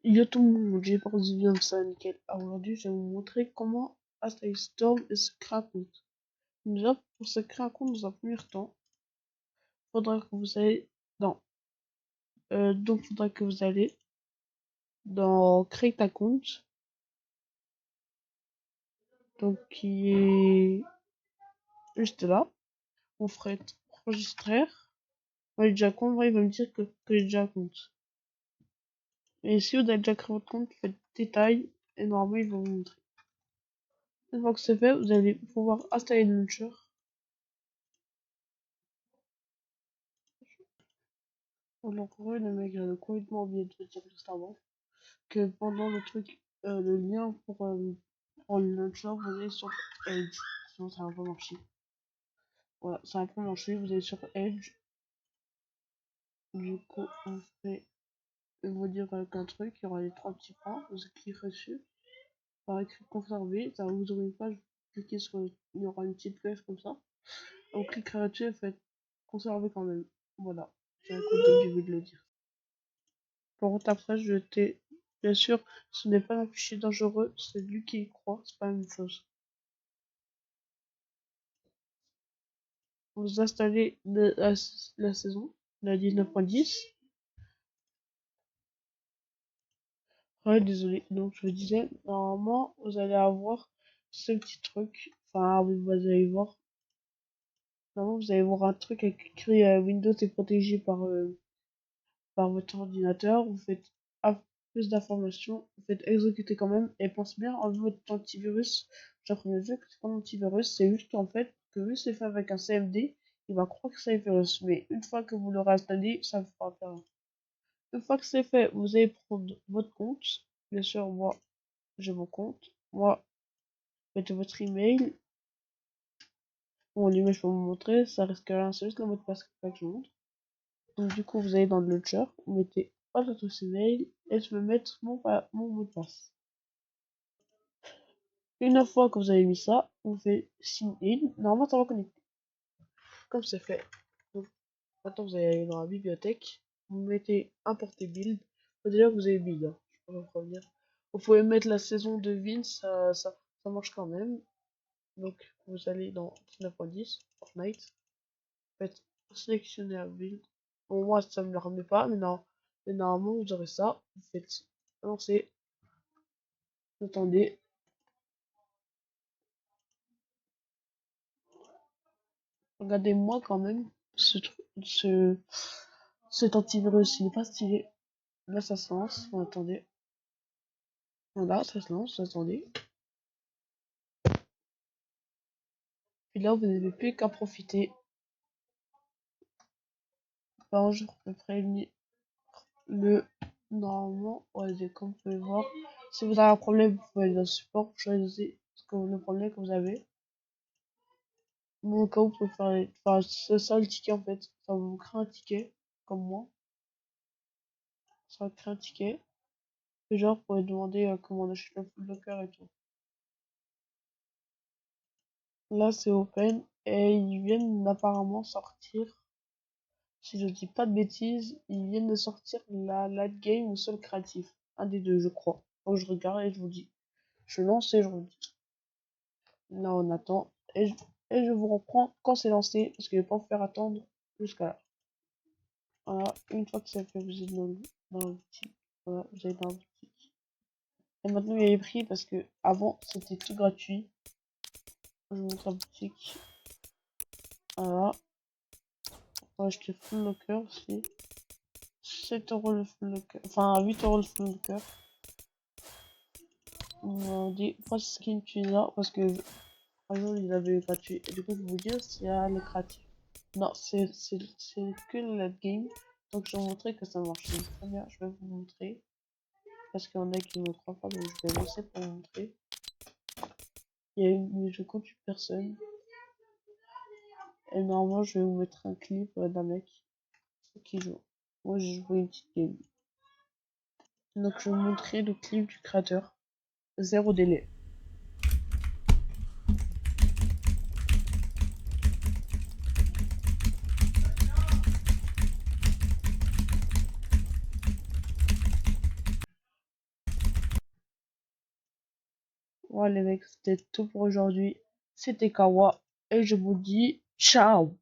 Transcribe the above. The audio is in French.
Yo tout le monde, j'ai pas bien ça, nickel. Aujourd'hui, je vais vous montrer comment installer Storm et se créer un compte. Déjà, pour se créer un compte dans un premier temps, faudra que vous allez dans, faudra que vous allez dans Créer ta compte, donc qui est juste là. Vous ferez enregistrer. Moi, j'ai déjà un compte, moi, il va me dire que j'ai déjà un compte. Et si vous avez déjà créé votre compte, faites détail, et normalement, il va vous montrer. Une fois que c'est fait, vous allez pouvoir installer le launcher. Donc, en vrai, le mec, j'avais complètement oublié de te dire juste avant que pendant le truc, le lien pour le launcher, vous allez sur Edge. Sinon, ça va pas marcher. Voilà, ça va pas marcher. Vous allez sur Edge. Du coup, on fait, vous dire avec un truc, il y aura les trois petits points. Vous cliquerez dessus. Par écrit conserver, ça va vous ouvrir une page. Vous cliquez sur, il y aura une petite flèche comme ça. On cliquera dessus et faites conserver quand même. Voilà, j'ai oublié de le dire. Par contre, après, bien sûr, ce n'est pas un fichier dangereux, c'est lui qui y croit, c'est pas la même chose. Vous installez la saison, la 19.10. Ouais, désolé. Donc, je vous disais, normalement, vous allez avoir ce petit truc. Enfin, vous allez voir. Normalement, vous allez voir un truc avec écrit Windows est protégé par votre ordinateur. Vous faites plus d'informations, vous faites exécuter quand même, et pensez bien enlever votre antivirus. J'apprends déjà que c'est pas un antivirus, c'est juste en fait que vu que c'est fait avec un CMD, il va croire que c'est un virus. Mais une fois que vous l'aurez installé, ça ne fera pas. Une fois que c'est fait, vous allez prendre votre compte. Bien sûr, moi, j'ai mon compte. Moi, mettez votre email. Bon, l'email, je peux vous montrer. Ça reste que là, c'est juste le mot de passe que je vous montre. Donc, du coup, vous allez dans le launcher. Vous mettez votre adresse email. Et je vais mettre mon mot de passe. Une fois que vous avez mis ça, vous faites sign in. Normalement, ça va connecter. Comme c'est fait. Donc, maintenant, vous allez aller dans la bibliothèque. Vous mettez importer build. Faut déjà que vous avez build. Hein. Je peux pas revenir. Vous pouvez mettre la saison de Vin, ça marche quand même. Donc, vous allez dans 19.10, Fortnite. Vous faites sélectionner la build. Bon, moi, ça me le remet pas, mais non. Mais normalement, vous aurez ça. Vous faites lancer. Attendez. Regardez-moi quand même. Cet antivirus, il est pas stylé. Là, ça se lance. Bon, attendez. Voilà, ça se lance. Attendez. Et là, vous n'avez plus qu'à profiter. Par jour, à peu près le. Normalement, ouais, comme vous pouvez voir. Si vous avez un problème, vous pouvez aller dans le support. Choisissez le problème que vous avez. Bon, au cas où, vous pouvez faire enfin, c'est ça le ticket en fait. Ça vous crée un ticket, comme moi. Ça crée un ticket. Et genre, vous pouvez demander comment on achète le full locker et tout. Là, c'est open. Et ils viennent d'apparemment sortir. Si je dis pas de bêtises, ils viennent de sortir la light game ou seul créatif. Un des deux, je crois. Donc je regarde et je vous dis. Je lance et je vous dis. Là, on attend. Et je vous reprends quand c'est lancé. Parce que je vais pas vous faire attendre jusqu'à là. Voilà. Une fois que c'est fait, vous êtes dans le boutique. Voilà, vous allez dans la boutique. Et maintenant, il y a les prix parce que avant, c'était tout gratuit. Je vous montre la boutique. Voilà. On va acheter full locker aussi. 7 € le full locker. Enfin, 8 € le full locker. On dit pas skin utilisateur parce que par exemple ils avaient gratuit. Et du coup, je vais vous dire s'il y a le gratuit. Non, c'est que le game. Donc, je vais vous montrer que ça marche. Donc, très bien, je vais vous montrer. Parce qu'il y en a qui ne me croient pas, donc je vais lancer pour vous montrer. Il y a une, je compte une personne. Et normalement, je vais vous mettre un clip d'un mec qui joue. Moi, j'ai joué une petite game. Donc, je vais vous montrer le clip du créateur. Zéro délai. Voilà les mecs, c'était tout pour aujourd'hui. C'était Kawa et je vous dis ciao.